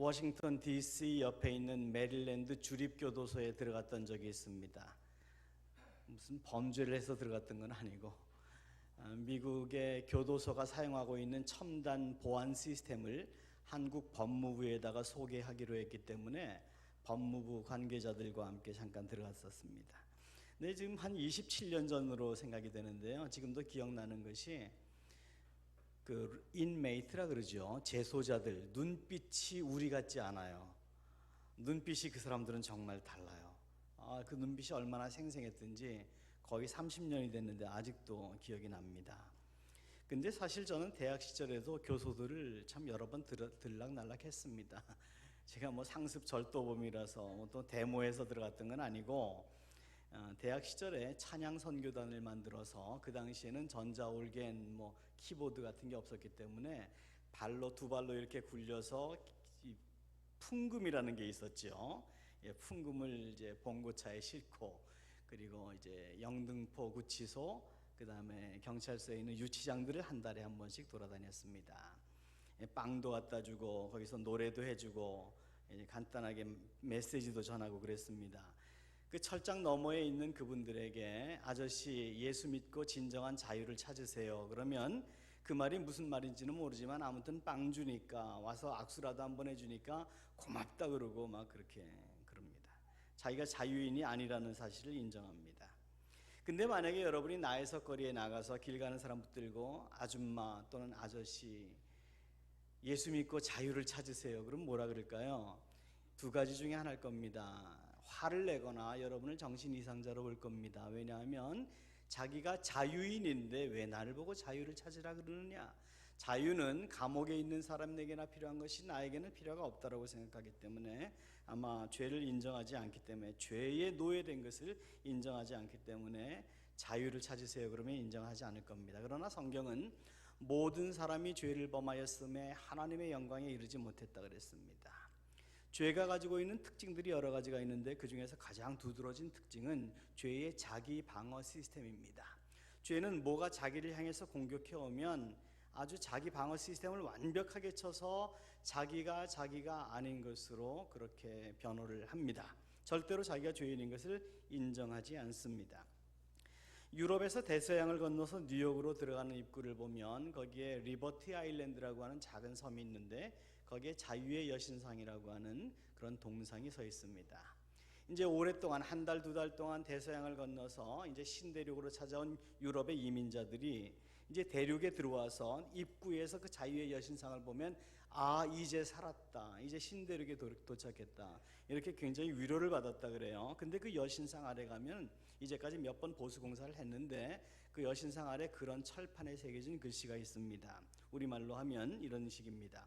워싱턴 DC 옆에 있는 메릴랜드 주립교도소에 들어갔던 적이 있습니다. 무슨 범죄를 해서 들어갔던 건 아니고 미국의 교도소가 사용하고 있는 첨단 보안 시스템을 한국 법무부에다가 소개하기로 했기 때문에 법무부 관계자들과 함께 잠깐 들어갔었습니다. 네, 지금 한 27년 전으로 생각이 되는데요. 지금도 기억나는 것이 그 인메이트라 그러죠. 재소자들 눈빛이 우리 같지 않아요. 눈빛이 그 사람들은 정말 달라요. 그 눈빛이 얼마나 생생했든지 거의 30년이 됐는데 아직도 기억이 납니다. 근데 사실 저는 대학 시절에도 교소들을 참 여러 번 들락날락했습니다. 제가 뭐 상습 절도범이라서 또 데모에서 들어갔던 건 아니고 대학 시절에 찬양 선교단을 만들어서 그 당시에는 전자올겐 뭐 키보드 같은 게 없었기 때문에 두 발로 이렇게 굴려서 풍금이라는 게 있었죠. 풍금을 이제 봉고차에 싣고 그리고 이제 영등포 구치소 그다음에 경찰서에 있는 유치장들을 한 달에 한 번씩 돌아다녔습니다. 빵도 갖다 주고 거기서 노래도 해주고 간단하게 메시지도 전하고 그랬습니다. 그 철장 너머에 있는 그분들에게 아저씨 예수 믿고 진정한 자유를 찾으세요. 그러면 그 말이 무슨 말인지는 모르지만 아무튼 빵 주니까 와서 악수라도 한번 해주니까 고맙다 그러고 막 그렇게 그럽니다. 자기가 자유인이 아니라는 사실을 인정합니다. 근데 만약에 여러분이 나해석거리에 나가서 길 가는 사람 붙들고 아줌마 또는 아저씨 예수 믿고 자유를 찾으세요. 그럼 뭐라 그럴까요? 두 가지 중에 하나일 겁니다. 화를 내거나 여러분을 정신 이상자로 볼 겁니다. 왜냐하면 자기가 자유인인데 왜 나를 보고 자유를 찾으라 그러느냐. 자유는 감옥에 있는 사람에게나 필요한 것이 나에게는 필요가 없다고 생각하기 때문에 아마 죄를 인정하지 않기 때문에 죄에 노예된 것을 인정하지 않기 때문에 자유를 찾으세요 그러면 인정하지 않을 겁니다. 그러나 성경은 모든 사람이 죄를 범하였음에 하나님의 영광에 이르지 못했다 그랬습니다. 죄가 가지고 있는 특징들이 여러 가지가 있는데 그 중에서 가장 두드러진 특징은 죄의 자기 방어 시스템입니다. 죄는 뭐가 자기를 향해서 공격해 오면 아주 자기 방어 시스템을 완벽하게 쳐서 자기가 아닌 것으로 그렇게 변호를 합니다. 절대로 자기가 죄인인 것을 인정하지 않습니다. 유럽에서 대서양을 건너서 뉴욕으로 들어가는 입구를 보면 거기에 리버티 아일랜드라고 하는 작은 섬이 있는데 거기에 자유의 여신상이라고 하는 그런 동상이 서 있습니다. 이제 오랫동안 한 달, 두 달 동안 대서양을 건너서 이제 신대륙으로 찾아온 유럽의 이민자들이 이제 대륙에 들어와서 입구에서 그 자유의 여신상을 보면 이제 살았다, 이제 신대륙에 도착했다 이렇게 굉장히 위로를 받았다 그래요. 근데 그 여신상 아래 가면 이제까지 몇 번 보수 공사를 했는데 그 여신상 아래 그런 철판에 새겨진 글씨가 있습니다. 우리말로 하면 이런 식입니다.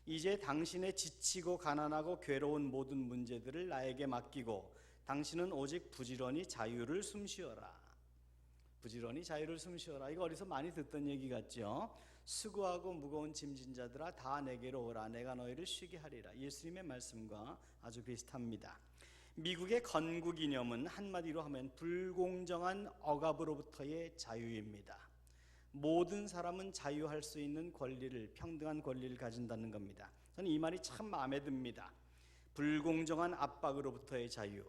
이제 당신의 지치고 가난하고 괴로운 모든 문제들을 나에게 맡기고 당신은 오직 부지런히 자유를 숨쉬어라. 부지런히 자유를 숨쉬어라. 이거 어디서 많이 듣던 얘기 같죠? 수고하고 무거운 짐진 자들아 다 내게로 오라. 내가 너희를 쉬게 하리라. 예수님의 말씀과 아주 비슷합니다. 미국의 건국 이념은 한마디로 하면 불공정한 억압으로부터의 자유입니다. 모든 사람은 자유할 수 있는 권리를, 평등한 권리를 가진다는 겁니다. 저는 이 말이 참 마음에 듭니다. 불공정한 압박으로부터의 자유.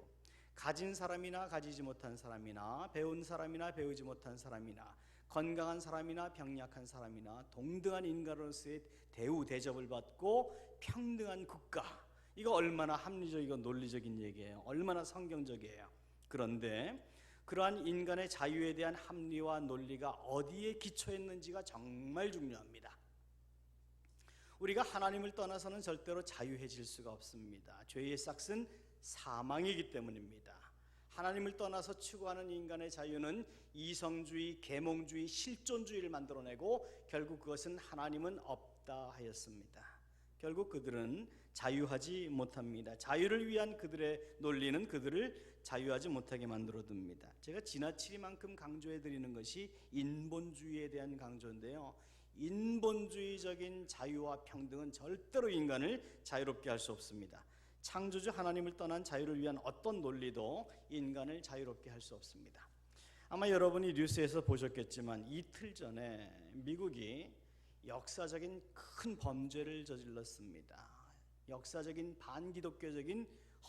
가진 사람이나 가지지 못한 사람이나 배운 사람이나 배우지 못한 사람이나 건강한 사람이나 병약한 사람이나 동등한 인간으로서의 대우 대접을 받고 평등한 국가. 이거 얼마나 합리적이고 논리적인 얘기예요. 얼마나 성경적이에요. 그런데 그러한 인간의 자유에 대한 합리와 논리가 어디에 기초했는지가 정말 중요합니다. 우리가 하나님을 떠나서는 절대로 자유해질 수가 없습니다. 죄의 싹은 사망이기 때문입니다. 하나님을 떠나서 추구하는 인간의 자유는 이성주의, 계몽주의, 실존주의를 만들어내고 결국 그것은 하나님은 없다 하였습니다. 결국 그들은 자유하지 못합니다. 자유를 위한 그들의 논리는 그들을 자유하지 못하게 만들어둡니다. 제가 지나치리만큼 강조해드리는 것이 인본주의에 대한 강조인데요. 인본주의적인 자유와 평등은 절대로 인간을 자유롭게 할 수 없습니다. 창조주 하나님을 떠난 자유를 위한 어떤 논리도 인간을 자유롭게 할 수 없습니다. 아마 여러분이 뉴스에서 보셨겠지만 이틀 전에 미국이 역사적인 큰 범죄를 저질렀습니다. 역사적인 반기독교적인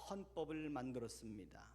헌법을 만들었습니다.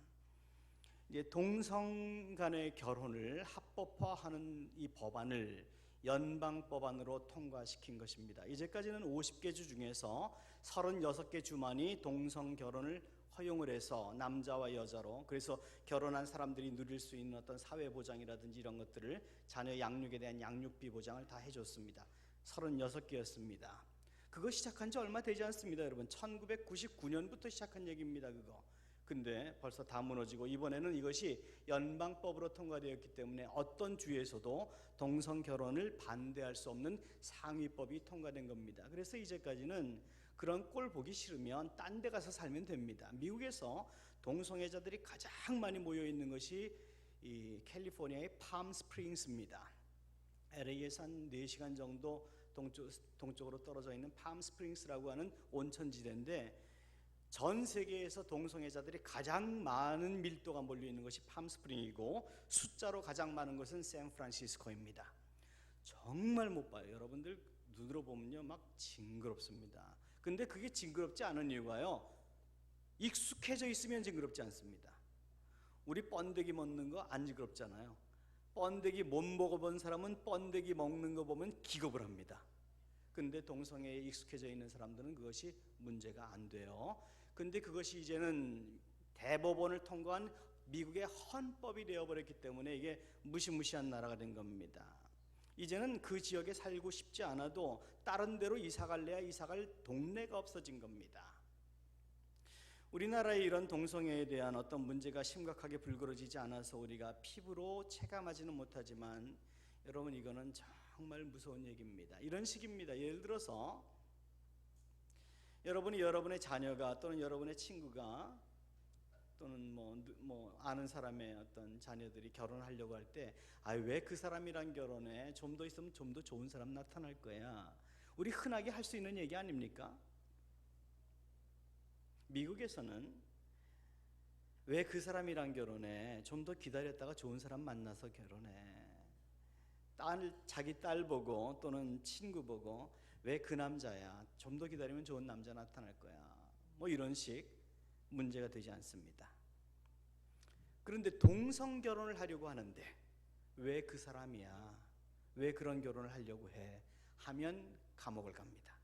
이제 동성 간의 결혼을 합법화하는 이 법안을 연방 법안으로 통과시킨 것입니다. 이제까지는 50개 주 중에서 36개 주만이 동성 결혼을 허용을 해서 남자와 여자로, 그래서 결혼한 사람들이 누릴 수 있는 어떤 사회 보장이라든지 이런 것들을, 자녀 양육에 대한 양육비 보장을 다 해줬습니다. 36개였습니다. 그거 시작한 지 얼마 되지 않습니다, 여러분. 1999년부터 시작한 얘기입니다, 그거. 근데 벌써 다 무너지고 이번에는 이것이 연방법으로 통과되었기 때문에 어떤 주에서도 동성 결혼을 반대할 수 없는 상위법이 통과된 겁니다. 그래서 이제까지는 그런 꼴 보기 싫으면 딴 데 가서 살면 됩니다. 미국에서 동성애자들이 가장 많이 모여 있는 것이 이 캘리포니아의 팜 스프링스입니다. LA에서 한 4시간 정도 동쪽으로 떨어져 있는 팜 스프링스라고 하는 온천지대인데, 전 세계에서 동성애자들이 가장 많은 밀도가 몰려 있는 것이 팜스프링이고, 숫자로 가장 많은 것은 샌프란시스코입니다. 정말 못 봐요. 여러분들 눈으로 보면요, 막 징그럽습니다. 근데 그게 징그럽지 않은 이유가요, 익숙해져 있으면 징그럽지 않습니다. 우리 번데기 먹는 거 안 징그럽잖아요. 번데기 못 먹어본 사람은 번데기 먹는 거 보면 기겁을 합니다. 근데 동성애에 익숙해져 있는 사람들은 그것이 문제가 안 돼요. 근데 그것이 이제는 대법원을 통과한 미국의 헌법이 되어버렸기 때문에 이게 무시무시한 나라가 된 겁니다. 이제는 그 지역에 살고 싶지 않아도 다른 데로 이사갈래야 이사갈 동네가 없어진 겁니다. 우리나라의 이런 동성애에 대한 어떤 문제가 심각하게 불거지지 않아서 우리가 피부로 체감하지는 못하지만, 여러분, 이거는 정말 무서운 얘기입니다. 이런 식입니다. 예를 들어서 여러분이 여러분의 자녀가 또는 여러분의 친구가 또는 뭐 아는 사람의 어떤 자녀들이 결혼하려고 할 때, 왜 그 사람이랑 결혼해? 좀 더 있으면 좀 더 좋은 사람 나타날 거야. 우리 흔하게 할 수 있는 얘기 아닙니까? 미국에서는 왜 그 사람이랑 결혼해? 좀 더 기다렸다가 좋은 사람 만나서 결혼해. 자기 딸 보고 또는 친구 보고, 왜 그 남자야? 좀 더 기다리면 좋은 남자 나타날 거야. 뭐 이런 식 문제가 되지 않습니다. 그런데 동성 결혼을 하려고 하는데, 왜 그 사람이야? 왜 그런 결혼을 하려고 해? 하면 감옥을 갑니다.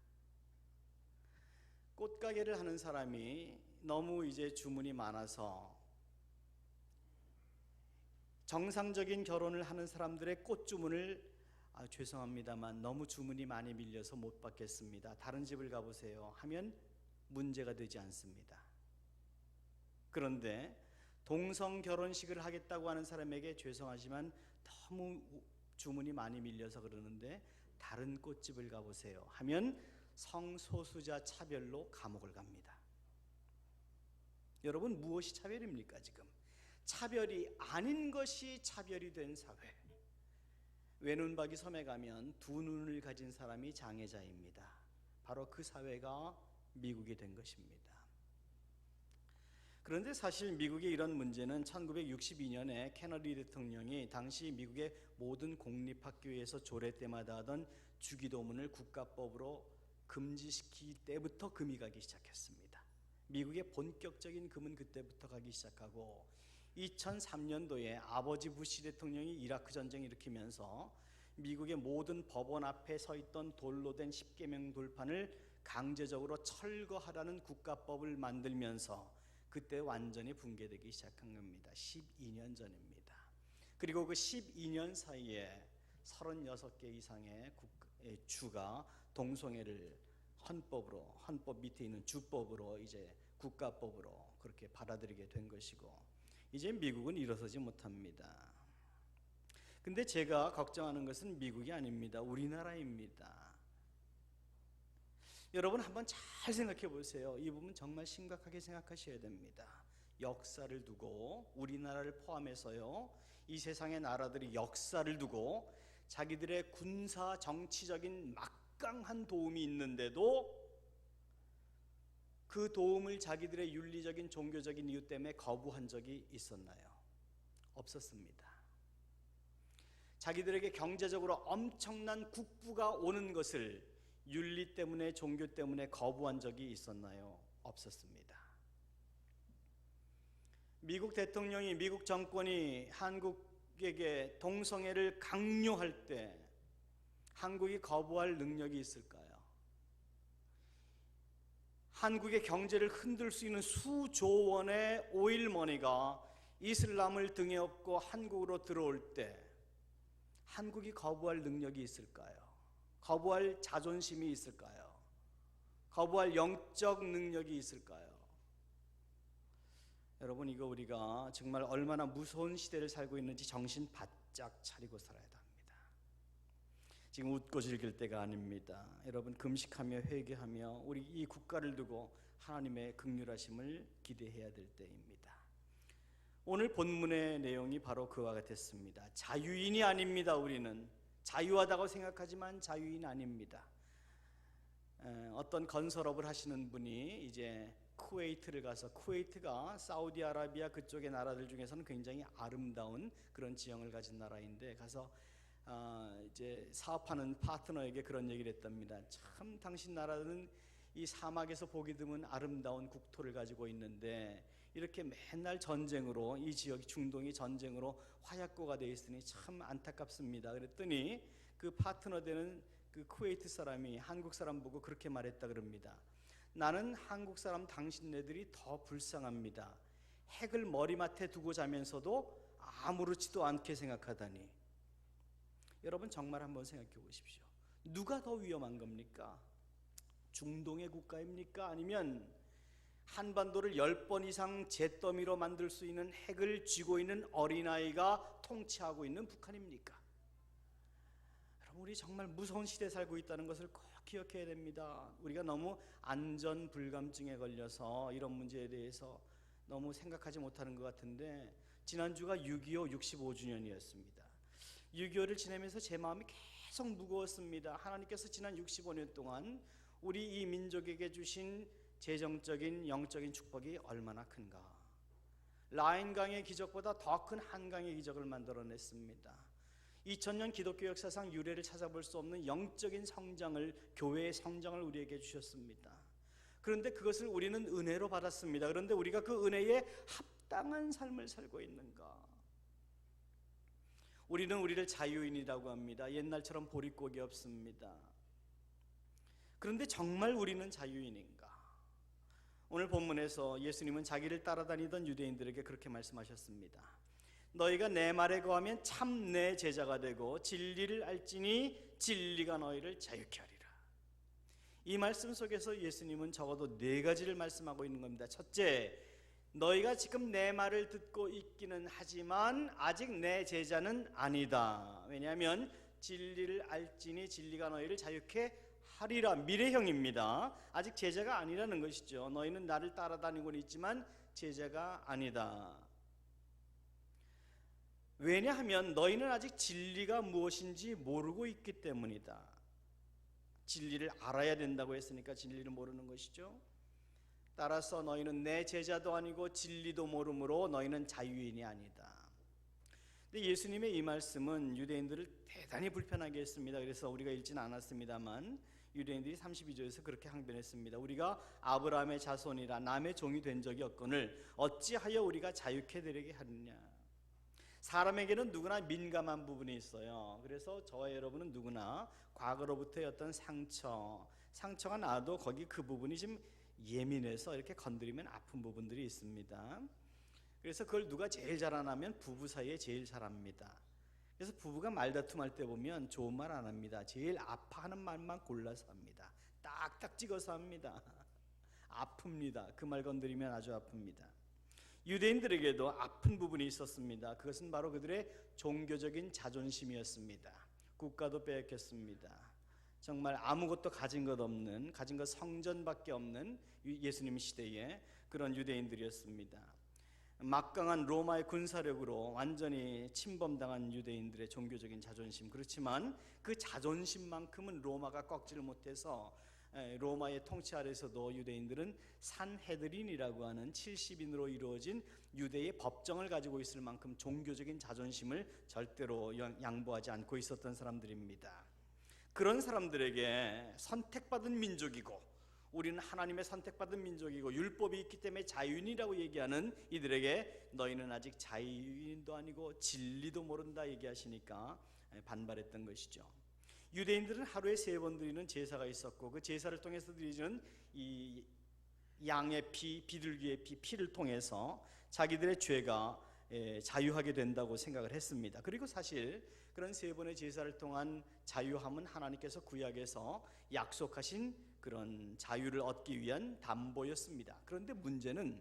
꽃가게를 하는 사람이 너무 이제 주문이 많아서 정상적인 결혼을 하는 사람들의 꽃 주문을, 죄송합니다만 너무 주문이 많이 밀려서 못 받겠습니다, 다른 집을 가보세요 하면 문제가 되지 않습니다. 그런데 동성 결혼식을 하겠다고 하는 사람에게, 죄송하지만 너무 주문이 많이 밀려서 그러는데 다른 꽃집을 가보세요 하면 성소수자 차별로 감옥을 갑니다. 여러분, 무엇이 차별입니까? 지금 차별이 아닌 것이 차별이 된 사회. 외눈박이 섬에 가면 두 눈을 가진 사람이 장애자입니다. 바로 그 사회가 미국이 된 것입니다. 그런데 사실 미국의 이런 문제는 1962년에 케너디 대통령이 당시 미국의 모든 공립학교에서 조례 때마다 하던 주기도문을 국가법으로 금지시킬 때부터 금이 가기 시작했습니다. 미국의 본격적인 금은 그때부터 가기 시작하고, 2003년도에 아버지 부시 대통령이 이라크 전쟁을 일으키면서 미국의 모든 법원 앞에 서 있던 돌로 된 10계명 돌판을 강제적으로 철거하라는 국가법을 만들면서 그때 완전히 붕괴되기 시작한 겁니다. 12년 전입니다. 그리고 그 12년 사이에 36개 이상의 주가 동성애를 헌법 밑에 있는 주법으로, 이제 국가법으로 그렇게 받아들이게 된 것이고, 이제 미국은 일어서지 못합니다. 근데 제가 걱정하는 것은 미국이 아닙니다. 우리나라입니다. 여러분, 한번 잘 생각해 보세요. 이 부분 정말 심각하게 생각하셔야 됩니다. 역사를 두고, 우리나라를 포함해서요, 이 세상의 나라들이 역사를 두고 자기들의 군사 정치적인 막강한 도움이 있는데도 그 도움을 자기들의 윤리적인 종교적인 이유 때문에 거부한 적이 있었나요? 없었습니다. 자기들에게 경제적으로 엄청난 국부가 오는 것을 윤리 때문에, 종교 때문에 거부한 적이 있었나요? 없었습니다. 미국 대통령이, 미국 정권이 한국에게 동성애를 강요할 때 한국이 거부할 능력이 있을까요? 한국의 경제를 흔들 수 있는 수조 원의 오일머니가 이슬람을 등에 업고 한국으로 들어올 때 한국이 거부할 능력이 있을까요? 거부할 자존심이 있을까요? 거부할 영적 능력이 있을까요? 여러분, 이거 우리가 정말 얼마나 무서운 시대를 살고 있는지 정신 바짝 차리고 살아야 합니다. 지금 웃고 즐길 때가 아닙니다. 여러분, 금식하며 회개하며 우리 이 국가를 두고 하나님의 긍휼하심을 기대해야 될 때입니다. 오늘 본문의 내용이 바로 그와 같았습니다. 자유인이 아닙니다. 우리는 자유하다고 생각하지만 자유인 아닙니다. 어떤 건설업을 하시는 분이 이제 쿠웨이트를 가서, 쿠웨이트가 사우디아라비아 그쪽의 나라들 중에서는 굉장히 아름다운 그런 지형을 가진 나라인데, 가서 이제 사업하는 파트너에게 그런 얘기를 했답니다. 참 당신 나라는 이 사막에서 보기 드문 아름다운 국토를 가지고 있는데 이렇게 맨날 전쟁으로, 이 지역이 중동이 전쟁으로 화약고가 되어 있으니 참 안타깝습니다. 그랬더니 그 파트너 되는 그 쿠웨이트 사람이 한국 사람 보고 그렇게 말했다 그럽니다. 나는 한국 사람 당신네들이 더 불쌍합니다. 핵을 머리맡에 두고 자면서도 아무렇지도 않게 생각하다니. 여러분, 정말 한번 생각해 보십시오. 누가 더 위험한 겁니까? 중동의 국가입니까? 아니면 한반도를 10번 이상 잿더미로 만들 수 있는 핵을 쥐고 있는 어린아이가 통치하고 있는 북한입니까? 여러분, 우리 정말 무서운 시대에 살고 있다는 것을 꼭 기억해야 됩니다. 우리가 너무 안전 불감증에 걸려서 이런 문제에 대해서 너무 생각하지 못하는 것 같은데, 지난주가 6.25 65주년이었습니다. 6.25를 지내면서 제 마음이 계속 무거웠습니다. 하나님께서 지난 65년 동안 우리 이 민족에게 주신 재정적인 영적인 축복이 얼마나 큰가. 라인강의 기적보다 더 큰 한강의 기적을 만들어냈습니다. 2000년 기독교 역사상 유례를 찾아볼 수 없는 영적인 성장을, 교회의 성장을 우리에게 주셨습니다. 그런데 그것을 우리는 은혜로 받았습니다. 그런데 우리가 그 은혜에 합당한 삶을 살고 있는가? 우리는 우리를 자유인이라고 합니다. 옛날처럼 보릿고개 없습니다. 그런데 정말 우리는 자유인인가? 오늘 본문에서 예수님은 자기를 따라다니던 유대인들에게 그렇게 말씀하셨습니다. 너희가 내 말에 거하면 참 내 제자가 되고 진리를 알지니 진리가 너희를 자유케 하리라. 이 말씀 속에서 예수님은 적어도 4가지를 말씀하고 있는 겁니다. 첫째, 너희가 지금 내 말을 듣고 있기는 하지만 아직 내 제자는 아니다. 왜냐하면 진리를 알지니 진리가 너희를 자유케 하리라, 미래형입니다. 아직 제자가 아니라는 것이죠. 너희는 나를 따라다니고는 있지만 제자가 아니다. 왜냐하면 너희는 아직 진리가 무엇인지 모르고 있기 때문이다. 진리를 알아야 된다고 했으니까 진리를 모르는 것이죠. 따라서 너희는 내 제자도 아니고 진리도 모르므로 너희는 자유인이 아니다. 근데 예수님의 이 말씀은 유대인들을 대단히 불편하게 했습니다. 그래서 우리가 읽지는 않았습니다만 유대인들이 32절에서 그렇게 항변했습니다. 우리가 아브라함의 자손이라 남의 종이 된 적이 없거늘 어찌하여 우리가 자유케 되게 하느냐. 사람에게는 누구나 민감한 부분이 있어요. 그래서 저와 여러분은 누구나 과거로부터의 어떤 상처가 나도 거기 그 부분이 좀 예민해서 이렇게 건드리면 아픈 부분들이 있습니다. 그래서 그걸 누가 제일 잘하냐면 부부 사이에 제일 잘합니다. 그래서 부부가 말다툼할 때 보면 좋은 말 안 합니다. 제일 아파하는 말만 골라서 합니다. 딱딱 찍어서 합니다. 아픕니다. 그 말 건드리면 아주 아픕니다. 유대인들에게도 아픈 부분이 있었습니다. 그것은 바로 그들의 종교적인 자존심이었습니다. 국가도 빼앗겼습니다. 정말 아무것도 가진 것 없는, 가진 것 성전밖에 없는 예수님 시대의 그런 유대인들이었습니다. 막강한 로마의 군사력으로 완전히 침범당한 유대인들의 종교적인 자존심. 그렇지만 그 자존심만큼은 로마가 꺾지를 못해서 로마의 통치 아래서도 유대인들은 산헤드린이라고 하는 70인으로 이루어진 유대의 법정을 가지고 있을 만큼 종교적인 자존심을 절대로 양보하지 않고 있었던 사람들입니다. 그런 사람들에게 선택받은 민족이고 우리는 하나님의 선택받은 민족이고 율법이 있기 때문에 자유인이라고 얘기하는 이들에게 너희는 아직 자유인도 아니고 진리도 모른다 얘기하시니까 반발했던 것이죠. 유대인들은 하루에 3번 드리는 제사가 있었고 그 제사를 통해서 드리는 이 양의 피, 비둘기의 피를 통해서 자기들의 죄가 자유하게 된다고 생각을 했습니다. 그리고 사실 그런 3번의 제사를 통한 자유함은 하나님께서 구약에서 약속하신 그런 자유를 얻기 위한 담보였습니다. 그런데 문제는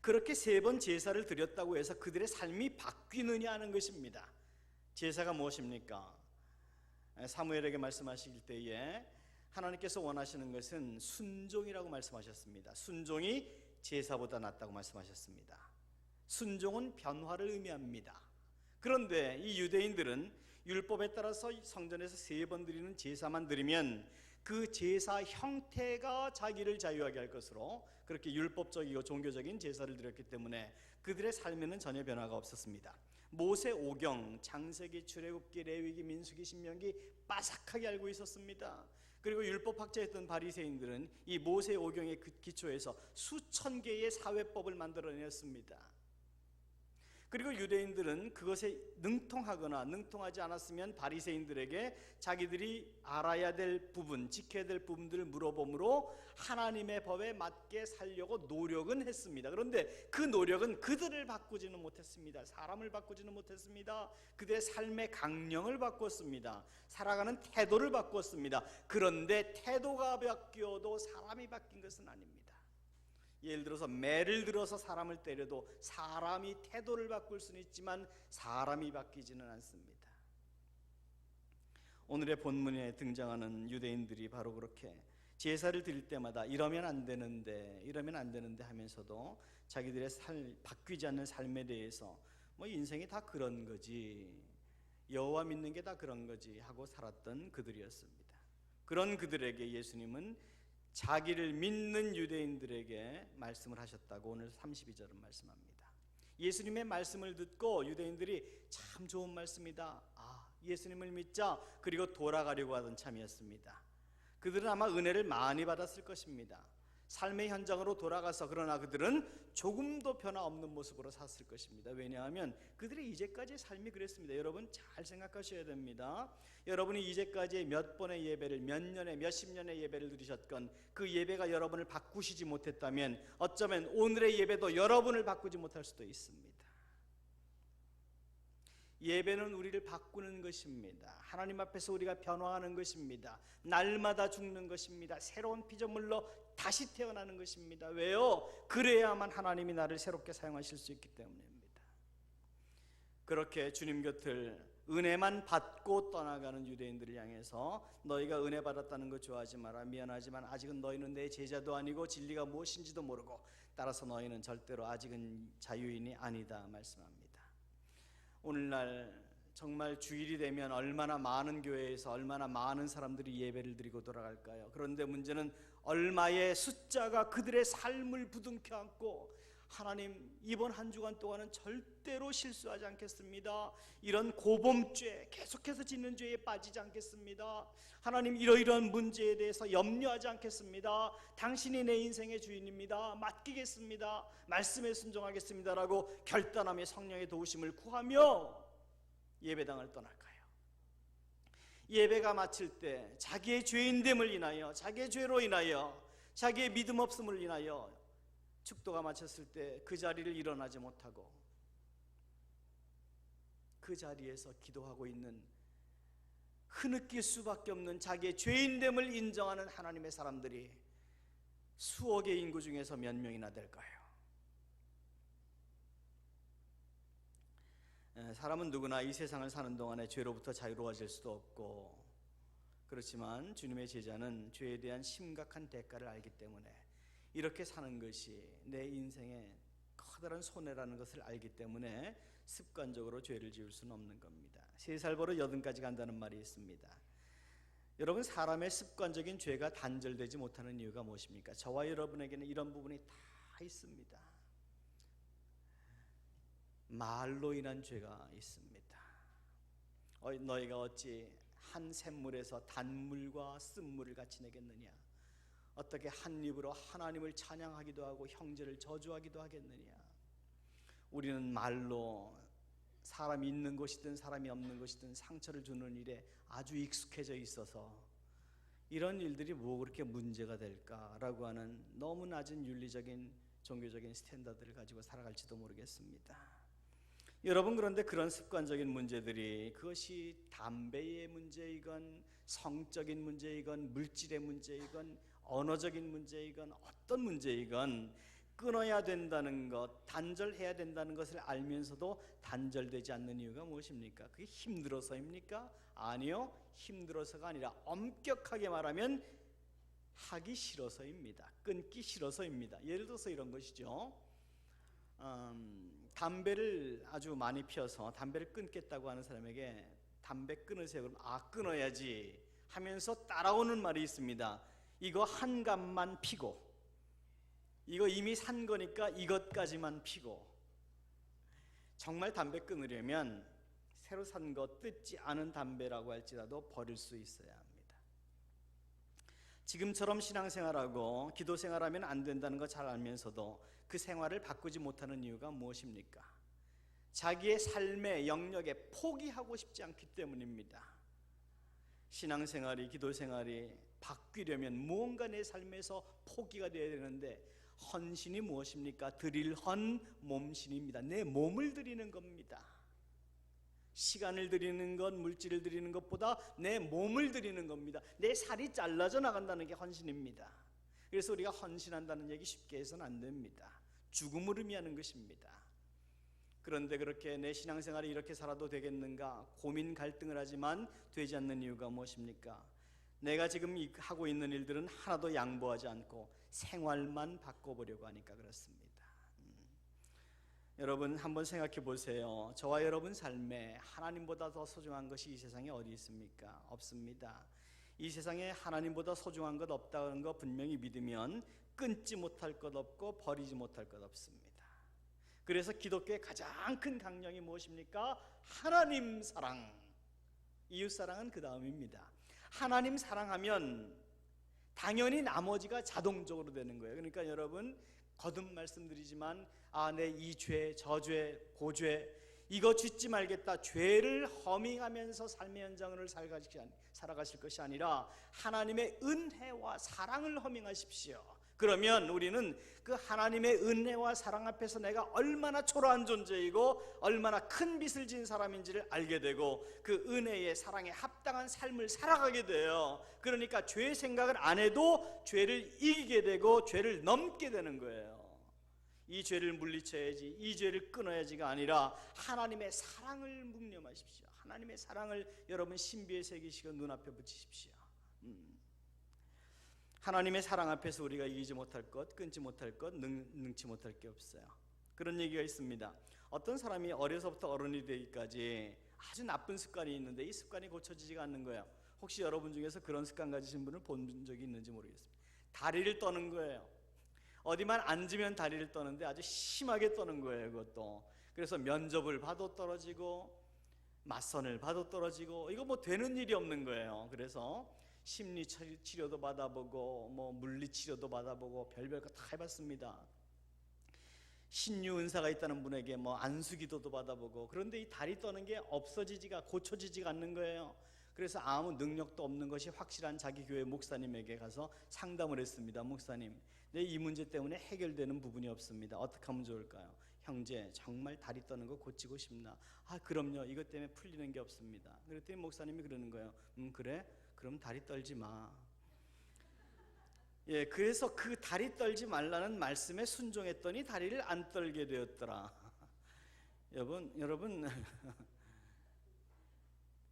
그렇게 3번 제사를 드렸다고 해서 그들의 삶이 바뀌느냐 하는 것입니다. 제사가 무엇입니까? 사무엘에게 말씀하실 때에 하나님께서 원하시는 것은 순종이라고 말씀하셨습니다. 순종이 제사보다 낫다고 말씀하셨습니다. 순종은 변화를 의미합니다. 그런데 이 유대인들은 율법에 따라서 성전에서 3번 드리는 제사만 드리면 그 제사 형태가 자기를 자유하게 할 것으로 그렇게 율법적이고 종교적인 제사를 드렸기 때문에 그들의 삶에는 전혀 변화가 없었습니다. 모세 오경, 창세기, 출애굽기, 레위기, 민수기, 신명기 빠삭하게 알고 있었습니다. 그리고 율법학자였던 바리새인들은 이 모세 오경의 기초에서 수천 개의 사회법을 만들어냈습니다. 그리고 유대인들은 그것에 능통하거나 능통하지 않았으면 바리새인들에게 자기들이 알아야 될 부분, 지켜야 될 부분들을 물어보므로 하나님의 법에 맞게 살려고 노력은 했습니다. 그런데 그 노력은 그들을 바꾸지는 못했습니다. 사람을 바꾸지는 못했습니다. 그들의 삶의 강령을 바꿨습니다. 살아가는 태도를 바꿨습니다. 그런데 태도가 바뀌어도 사람이 바뀐 것은 아닙니다. 예를 들어서 매를 들어서 사람을 때려도 사람이 태도를 바꿀 수는 있지만 사람이 바뀌지는 않습니다. 오늘의 본문에 등장하는 유대인들이 바로 그렇게 제사를 드릴 때마다 이러면 안 되는데 하면서도 자기들의 바뀌지 않는 삶에 대해서 뭐 인생이 다 그런 거지, 여호와 믿는 게 다 그런 거지 하고 살았던 그들이었습니다. 그런 그들에게 예수님은 자기를 믿는 유대인들에게 말씀을 하셨다고 오늘 32절은 말씀합니다. 예수님의 말씀을 듣고 유대인들이 참 좋은 말씀이다, 예수님을 믿자, 그리고 돌아가려고 하던 참이었습니다. 그들은 아마 은혜를 많이 받았을 것입니다. 삶의 현장으로 돌아가서 그러나 그들은 조금도 변화 없는 모습으로 샀을 것입니다. 왜냐하면 그들의 이제까지의 삶이 그랬습니다. 여러분 잘 생각하셔야 됩니다. 여러분이 이제까지 몇 번의 예배를, 몇 년의, 몇십 년의 예배를 드리셨건 그 예배가 여러분을 바꾸시지 못했다면 어쩌면 오늘의 예배도 여러분을 바꾸지 못할 수도 있습니다. 예배는 우리를 바꾸는 것입니다. 하나님 앞에서 우리가 변화하는 것입니다. 날마다 죽는 것입니다. 새로운 피조물로 다시 태어나는 것입니다. 왜요? 그래야만 하나님이 나를 새롭게 사용하실 수 있기 때문입니다. 그렇게 주님 곁을 은혜만 받고 떠나가는 유대인들을 향해서 너희가 은혜 받았다는 거 좋아하지 마라. 미안하지만 아직은 너희는 내 제자도 아니고 진리가 무엇인지도 모르고 따라서 너희는 절대로 아직은 자유인이 아니다 말씀합니다. 오늘날 정말 주일이 되면 얼마나 많은 교회에서 얼마나 많은 사람들이 예배를 드리고 돌아갈까요? 그런데 문제는 얼마의 숫자가 그들의 삶을 부둥켜 안고 하나님 이번 한 주간 동안은 절대로 실수하지 않겠습니다. 이런 고범죄, 계속해서 짓는 죄에 빠지지 않겠습니다. 하나님 이러이러한 문제에 대해서 염려하지 않겠습니다. 당신이 내 인생의 주인입니다. 맡기겠습니다. 말씀에 순종하겠습니다라고 결단하며 성령의 도우심을 구하며 예배당을 떠날까요? 예배가 마칠 때 자기의 죄인됨을 인하여, 자기의 죄로 인하여, 자기의 믿음 없음을 인하여 축도가 마쳤을 때 그 자리를 일어나지 못하고 그 자리에서 기도하고 있는, 흐느낄 수밖에 없는 자기의 죄인됨을 인정하는 하나님의 사람들이 수억의 인구 중에서 몇 명이나 될까요? 사람은 누구나 이 세상을 사는 동안에 죄로부터 자유로워질 수도 없고, 그렇지만 주님의 제자는 죄에 대한 심각한 대가를 알기 때문에 이렇게 사는 것이 내 인생의 커다란 손해라는 것을 알기 때문에 습관적으로 죄를 지을 수는 없는 겁니다. 3살 버릇 80까지 간다는 말이 있습니다. 여러분, 사람의 습관적인 죄가 단절되지 못하는 이유가 무엇입니까? 저와 여러분에게는 이런 부분이 다 있습니다. 말로 인한 죄가 있습니다. 너희가 어찌 한 샘물에서 단물과 쓴물을 같이 내겠느냐? 어떻게 한 입으로 하나님을 찬양하기도 하고 형제를 저주하기도 하겠느냐? 우리는 말로 사람이 있는 곳이든 사람이 없는 곳이든 상처를 주는 일에 아주 익숙해져 있어서 이런 일들이 뭐 그렇게 문제가 될까라고 하는 너무 낮은 윤리적인 종교적인 스탠다드를 가지고 살아갈지도 모르겠습니다. 여러분, 그런데 그런 습관적인 문제들이 그것이 담배의 문제이건 성적인 문제이건 물질의 문제이건 언어적인 문제이건 어떤 문제이건 끊어야 된다는 것, 단절해야 된다는 것을 알면서도 단절되지 않는 이유가 무엇입니까? 그게 힘들어서입니까? 아니요, 힘들어서가 아니라 엄격하게 말하면 하기 싫어서입니다. 끊기 싫어서입니다. 예를 들어서 이런 것이죠. 담배를 아주 많이 피워서 담배를 끊겠다고 하는 사람에게 담배 끊으세요. 그럼 끊어야지 하면서 따라오는 말이 있습니다. 이거 한 갑만 피고, 이거 이미 산 거니까 이것까지만 피고. 정말 담배 끊으려면 새로 산 거 뜯지 않은 담배라고 할지라도 버릴 수 있어야 합니다. 지금처럼 신앙생활하고 기도생활하면 안 된다는 거 잘 알면서도 그 생활을 바꾸지 못하는 이유가 무엇입니까? 자기의 삶의 영역에 포기하고 싶지 않기 때문입니다. 신앙생활이, 기도생활이 바뀌려면 무언가 내 삶에서 포기가 되어야 되는데 헌신이 무엇입니까? 드릴 헌 몸신입니다. 내 몸을 드리는 겁니다. 시간을 드리는 것, 물질을 드리는 것보다 내 몸을 드리는 겁니다. 내 살이 잘라져 나간다는 게 헌신입니다. 그래서 우리가 헌신한다는 얘기 쉽게 해서는 안 됩니다. 죽음을 의미하는 것입니다. 그런데 그렇게 내 신앙생활이 이렇게 살아도 되겠는가 고민 갈등을 하지만 되지 않는 이유가 무엇입니까? 내가 지금 하고 있는 일들은 하나도 양보하지 않고 생활만 바꿔보려고 하니까 그렇습니다. 여러분, 한번 생각해 보세요. 저와 여러분 삶에 하나님보다 더 소중한 것이 이 세상에 어디 있습니까? 없습니다. 이 세상에 하나님보다 소중한 것 없다는 거 분명히 믿으면 끊지 못할 것 없고 버리지 못할 것 없습니다. 그래서 기독교의 가장 큰 강령이 무엇입니까? 하나님 사랑, 이웃 사랑은 그 다음입니다. 하나님 사랑하면 당연히 나머지가 자동적으로 되는 거예요. 그러니까 여러분, 거듭 말씀드리지만 내 이 죄, 저 죄, 그 죄 이거 짓지 말겠다, 죄를 허밍하면서 삶의 현장을 살아가실 것이 아니라 하나님의 은혜와 사랑을 허밍하십시오. 그러면 우리는 그 하나님의 은혜와 사랑 앞에서 내가 얼마나 초라한 존재이고 얼마나 큰 빚을 진 사람인지를 알게 되고 그 은혜의 사랑에 합당한 삶을 살아가게 돼요. 그러니까 죄 생각을 안 해도 죄를 이기게 되고 죄를 넘게 되는 거예요. 이 죄를 물리쳐야지, 이 죄를 끊어야지가 아니라 하나님의 사랑을 묵념하십시오. 하나님의 사랑을 여러분 신비에 새기시고 눈앞에 붙이십시오. 하나님의 사랑 앞에서 우리가 이기지 못할 것, 끊지 못할 것, 능치 못할 게 없어요. 그런 얘기가 있습니다. 어떤 사람이 어려서부터 어른이 되기까지 아주 나쁜 습관이 있는데 이 습관이 고쳐지지가 않는 거예요. 혹시 여러분 중에서 그런 습관 가지신 분을 본 적이 있는지 모르겠습니다. 다리를 떠는 거예요. 어디만 앉으면 다리를 떠는데 아주 심하게 떠는 거예요. 그것도. 그래서 면접을 봐도 떨어지고 맞선을 봐도 떨어지고 이거 뭐 되는 일이 없는 거예요. 그래서 심리 치료도 받아보고 뭐 물리 치료도 받아보고 별별 거 다 해봤습니다. 신유 은사가 있다는 분에게 뭐 안수기도도 받아보고 그런데 이 다리 떠는 게 없어지지가 고쳐지지가 않는 거예요. 그래서 아무 능력도 없는 것이 확실한 자기 교회 목사님에게 가서 상담을 했습니다. 목사님, 내 이 문제 때문에 해결되는 부분이 없습니다. 어떻게 하면 좋을까요? 형제, 정말 다리 떠는 거 고치고 싶나? 그럼요. 이것 때문에 풀리는 게 없습니다. 그랬더니 목사님이 그러는 거예요. 그래? 그럼 다리 떨지 마. 예, 그래서 그 다리 떨지 말라는 말씀에 순종했더니 다리를 안 떨게 되었더라. 여러분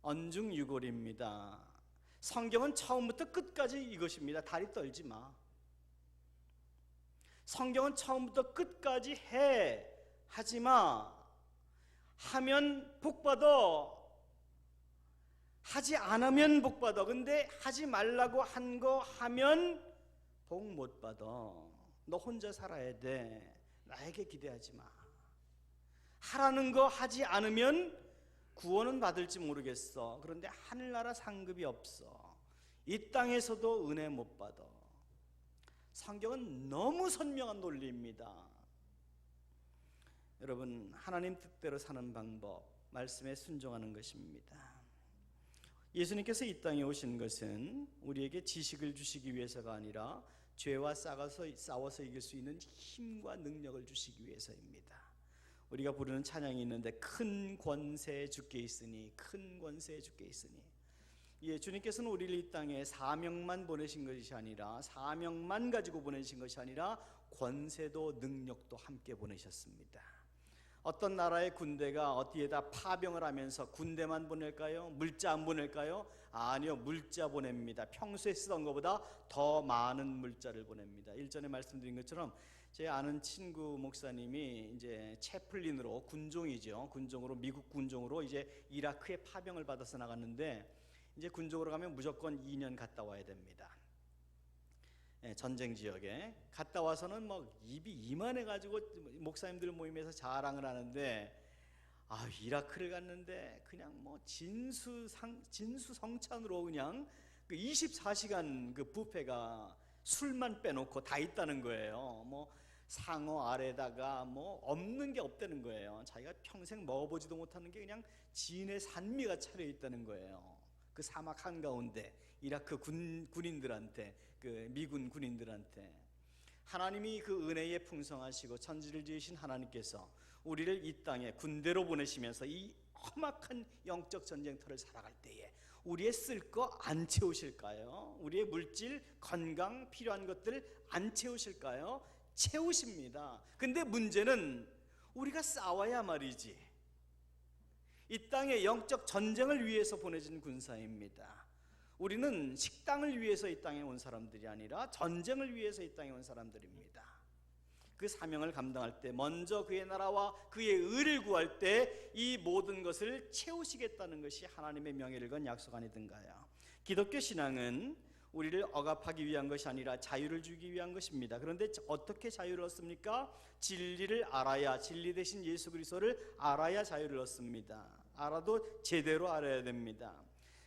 언중유골입니다. 성경은 처음부터 끝까지 이것입니다. 다리 떨지 마. 성경은 처음부터 끝까지 해, 하지 마. 하면 복받아, 하지 않으면 복받아. 근데 하지 말라고 한 거 하면 복 못 받아. 너 혼자 살아야 돼. 나에게 기대하지 마. 하라는 거 하지 않으면 구원은 받을지 모르겠어. 그런데 하늘나라 상급이 없어. 이 땅에서도 은혜 못 받아. 성경은 너무 선명한 논리입니다. 여러분, 하나님 뜻대로 사는 방법, 말씀에 순종하는 것입니다. 예수님께서 이 땅에 오신 것은 우리에게 지식을 주시기 위해서가 아니라 죄와 싸워서 이길 수 있는 힘과 능력을 주시기 위해서입니다. 우리가 부르는 찬양이 있는데 큰 권세 주께 있으니, 큰 권세 주께 있으니, 예, 주님께서는 우리를 이 땅에 사명만 보내신 것이 아니라, 사명만 가지고 보내신 것이 아니라 권세도 능력도 함께 보내셨습니다. 어떤 나라의 군대가 어디에다 파병을 하면서 군대만 보낼까요? 물자 안 보낼까요? 아니요, 물자 보냅니다. 평소에 쓰던 것보다 더 많은 물자를 보냅니다. 일전에 말씀드린 것처럼 제 아는 친구 목사님이 이제 채플린으로, 군종이죠, 군종으로, 미국 군종으로 이제 이라크에 파병을 받아서 나갔는데, 이제 군종으로 가면 무조건 2년 갔다 와야 됩니다. 전쟁 지역에 갔다 와서는 막 입이 이만해가지고 목사님들 모임에서 자랑을 하는데, 이라크를 갔는데 그냥 뭐 진수성찬으로 그냥 그 24시간 그 뷔페가 술만 빼놓고 다 있다는 거예요. 뭐 상어 아래다가 뭐 없는 게 없다는 거예요. 자기가 평생 먹어보지도 못하는 게 그냥 진의 산미가 차려 있다는 거예요. 그 사막 한가운데 이라크 군인들한테, 그 미군 군인들한테 하나님이 그 은혜에 풍성하시고 천지를 지으신 하나님께서 우리를 이 땅에 군대로 보내시면서 이 험악한 영적 전쟁터를 살아갈 때에 우리의 쓸 거 안 채우실까요? 우리의 물질, 건강, 필요한 것들 안 채우실까요? 채우십니다. 근데 문제는 우리가 싸워야 말이지. 이 땅에 영적 전쟁을 위해서 보내진 군사입니다. 우리는 식당을 위해서 이 땅에 온 사람들이 아니라 전쟁을 위해서 이 땅에 온 사람들입니다. 그 사명을 감당할 때 먼저 그의 나라와 그의 의를 구할 때 이 모든 것을 채우시겠다는 것이 하나님의 명예를 건 약속 아니든가요? 기독교 신앙은 우리를 억압하기 위한 것이 아니라 자유를 주기 위한 것입니다. 그런데 어떻게 자유를 얻습니까? 진리를 알아야, 진리 대신 예수 그리스도를 알아야 자유를 얻습니다. 알아도 제대로 알아야 됩니다.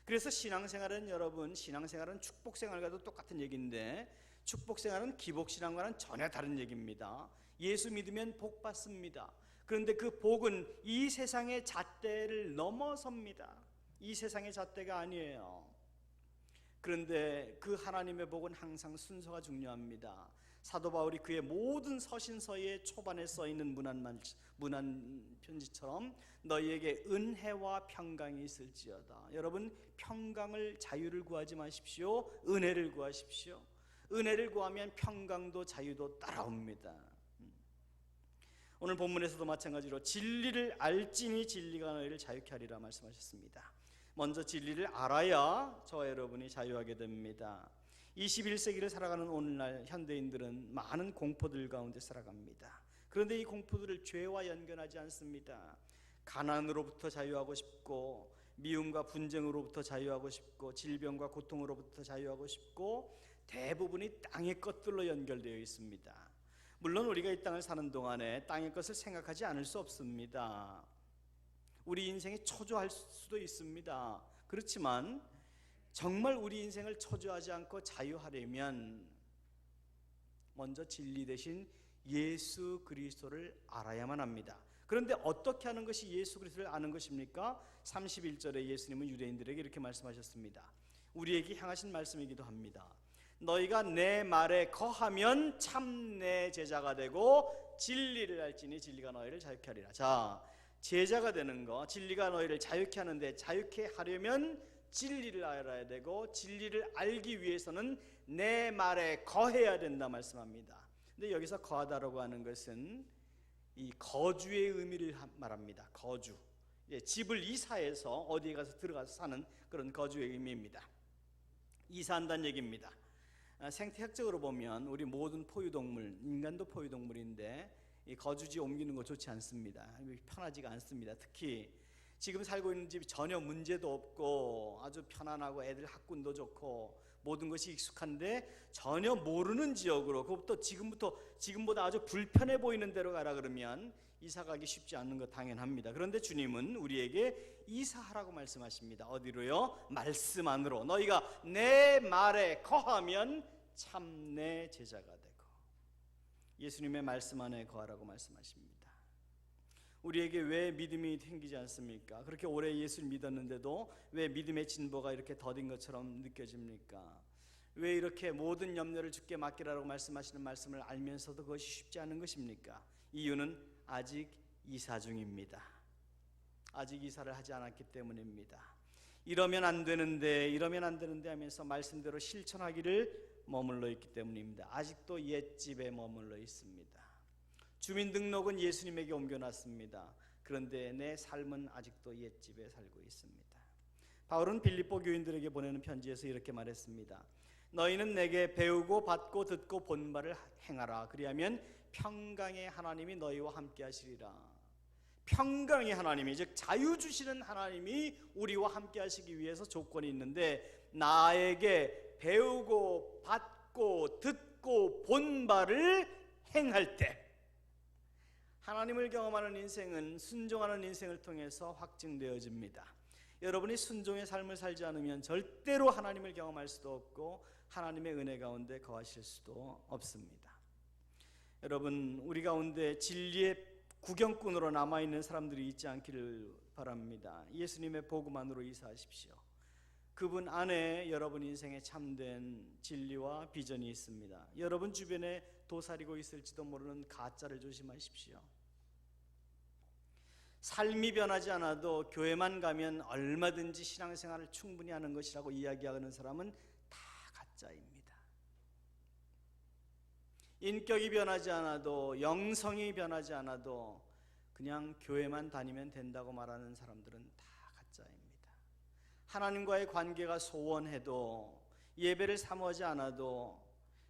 그래서 신앙생활은, 여러분, 신앙생활은 축복생활과도 똑같은 얘기인데, 축복생활은 기복신앙과는 전혀 다른 얘기입니다. 예수 믿으면 복 받습니다. 그런데 그 복은 이 세상의 잣대를 넘어섭니다. 이 세상의 잣대가 아니에요. 그런데 그 하나님의 복은 항상 순서가 중요합니다. 사도 바울이 그의 모든 서신서의 초반에 써있는 문안 편지처럼 너희에게 은혜와 평강이 있을지어다. 여러분, 평강을, 자유를 구하지 마십시오. 은혜를 구하십시오. 은혜를 구하면 평강도 자유도 따라옵니다. 오늘 본문에서도 마찬가지로 진리를 알지니 진리가 너희를 자유케 하리라 말씀하셨습니다. 먼저 진리를 알아야 저와 여러분이 자유하게 됩니다. 21세기를 살아가는 오늘날 현대인들은 많은 공포들 가운데 살아갑니다. 그런데 이 공포들을 죄와 연결하지 않습니다. 가난으로부터 자유하고 싶고, 미움과 분쟁으로부터 자유하고 싶고, 질병과 고통으로부터 자유하고 싶고, 대부분이 땅의 것들로 연결되어 있습니다. 물론 우리가 이 땅을 사는 동안에 땅의 것을 생각하지 않을 수 없습니다. 우리 인생에 초조할 수도 있습니다. 그렇지만 정말 우리 인생을 초조하지 않고 자유하려면 먼저 진리 대신 예수 그리스도를 알아야만 합니다. 그런데 어떻게 하는 것이 예수 그리스도를 아는 것입니까? 31절에 예수님은 유대인들에게 이렇게 말씀하셨습니다. 우리에게 향하신 말씀이기도 합니다. 너희가 내 말에 거하면 참 내 제자가 되고 진리를 알지니 진리가 너희를 자유케 하리라. 자, 제자가 되는 거, 진리가 너희를 자유케 하는데, 자유케 하려면 진리를 알아야 되고, 진리를 알기 위해서는 내 말에 거해야 된다 말씀합니다. 근데 여기서 거하다라고 하는 것은 이 거주의 의미를 말합니다. 거주, 집을 이사해서 어디에 가서 들어가서 사는 그런 거주의 의미입니다. 이사한다는 얘기입니다. 생태학적으로 보면 우리 모든 포유동물, 인간도 포유동물인데 이 거주지 옮기는 거 좋지 않습니다. 편하지가 않습니다. 특히 지금 살고 있는 집이 전혀 문제도 없고 아주 편안하고 애들 학군도 좋고 모든 것이 익숙한데 전혀 모르는 지역으로, 그것부터 지금보다 아주 불편해 보이는 데로 가라 그러면 이사 가기 쉽지 않는 거 당연합니다. 그런데 주님은 우리에게 이사하라고 말씀하십니다. 어디로요? 말씀 안으로. 너희가 내 말에 거하면 참 내 제자가 되고. 예수님의 말씀 안에 거하라고 말씀하십니다. 우리에게 왜 믿음이 생기지 않습니까? 그렇게 오래 예수를 믿었는데도 왜 믿음의 진보가 이렇게 더딘 것처럼 느껴집니까? 왜 이렇게 모든 염려를 주께 맡기라고 말씀하시는 말씀을 알면서도 그것이 쉽지 않은 것입니까? 이유는 아직 이사 중입니다. 아직 이사를 하지 않았기 때문입니다. 이러면 안 되는데 하면서 말씀대로 실천하기를 머물러 있기 때문입니다. 아직도 옛집에 머물러 있습니다. 주민등록은 예수님에게 옮겨놨습니다. 그런데 내 삶은 아직도 옛집에 살고 있습니다. 바울은 빌립보 교인들에게 보내는 편지에서 이렇게 말했습니다. 너희는 내게 배우고 받고 듣고 본 바를 행하라. 그리하면 평강의 하나님이 너희와 함께 하시리라. 평강의 하나님이, 즉 자유 주시는 하나님이 우리와 함께 하시기 위해서 조건이 있는데, 나에게 배우고 받고 듣고 본 바를 행할 때 하나님을 경험하는 인생은 순종하는 인생을 통해서 확증되어집니다. 여러분이 순종의 삶을 살지 않으면 절대로 하나님을 경험할 수도 없고 하나님의 은혜 가운데 거하실 수도 없습니다. 여러분, 우리 가운데 진리의 구경꾼으로 남아있는 사람들이 있지 않기를 바랍니다. 예수님의 복음 안으로 이사하십시오. 그분 안에 여러분 인생에 참된 진리와 비전이 있습니다. 여러분 주변에 도사리고 있을지도 모르는 가짜를 조심하십시오. 삶이 변하지 않아도 교회만 가면 얼마든지 신앙생활을 충분히 하는 것이라고 이야기하는 사람은 다 가짜입니다. 인격이 변하지 않아도, 영성이 변하지 않아도 그냥 교회만 다니면 된다고 말하는 사람들은 다 가짜입니다. 하나님과의 관계가 소원해도, 예배를 사모하지 않아도,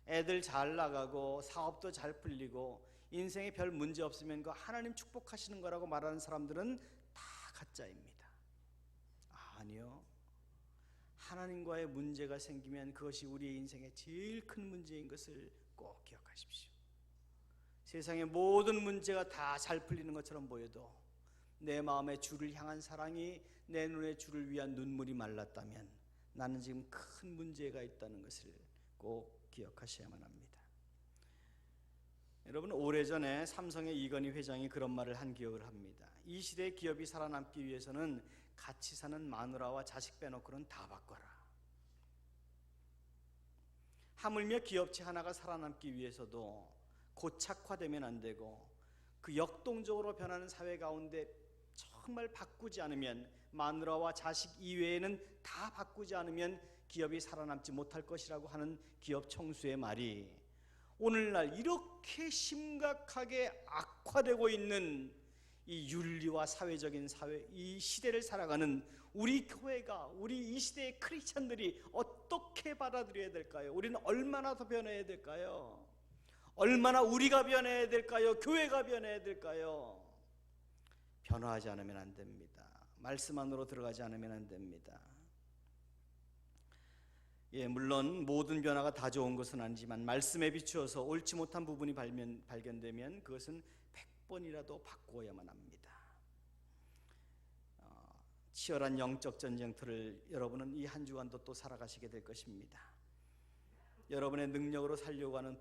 애들 잘 나가고 사업도 잘 풀리고 인생에 별 문제 없으면 그 하나님 축복하시는 거라고 말하는 사람들은 다 가짜입니다. 아니요, 하나님과의 문제가 생기면 그것이 우리의 인생의 제일 큰 문제인 것을 꼭 기억하십시오. 세상의 모든 문제가 다 잘 풀리는 것처럼 보여도 내 마음에 주를 향한 사랑이, 내 눈에 주를 위한 눈물이 말랐다면 나는 지금 큰 문제가 있다는 것을 꼭 기억하셔야만 합니다. 여러분, 오래전에 삼성의 이건희 회장이 그런 말을 한 기억을 합니다. 이 시대의 기업이 살아남기 위해서는 같이 사는 마누라와 자식 빼놓고는 다 바꿔라. 하물며 기업체 하나가 살아남기 위해서도 고착화되면 안 되고, 그 역동적으로 변하는 사회 가운데 정말 바꾸지 않으면, 마누라와 자식 이외에는 다 바꾸지 않으면 기업이 살아남지 못할 것이라고 하는 기업 총수의 말이 오늘날 이렇게 심각하게 악화되고 있는 이 윤리와 사회적인 이 시대를 살아가는 우리 교회가, 우리 이 시대의 크리스찬들이 어떻게 받아들여야 될까요? 우리는 얼마나 더 변해야 될까요? 얼마나 우리가 변해야 될까요? 교회가 변해야 될까요? 변화하지 않으면 안 됩니다. 말씀 안으로 들어가지 않으면 안 됩니다. 물론 모든 변화가 다 좋은 것은 아니지만 말씀에 비추어서 옳지 못한 부분이 발견되면 그것은 100번이라도 바꾸어야만 합니다. 치열한 영적 전쟁터를 여러분은 이 한 주간도 또 살아가시게 될 것입니다. 여러분의 능력으로 살려고 하는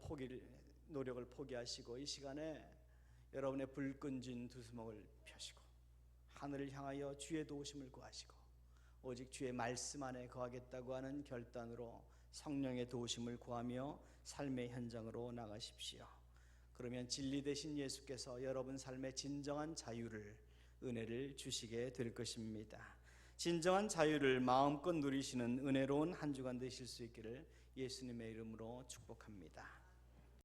노력을 포기하시고 이 시간에 여러분의 불끈진 두 주먹을 펴시고 하늘을 향하여 주의 도우심을 구하시고 오직 주의 말씀 안에 거하겠다고 하는 결단으로 성령의 도우심을 구하며 삶의 현장으로 나가십시오. 그러면 진리 되신 예수께서 여러분 삶의 진정한 자유를, 은혜를 주시게 될 것입니다. 진정한 자유를 마음껏 누리시는 은혜로운 한 주간 되실 수 있기를 예수님의 이름으로 축복합니다.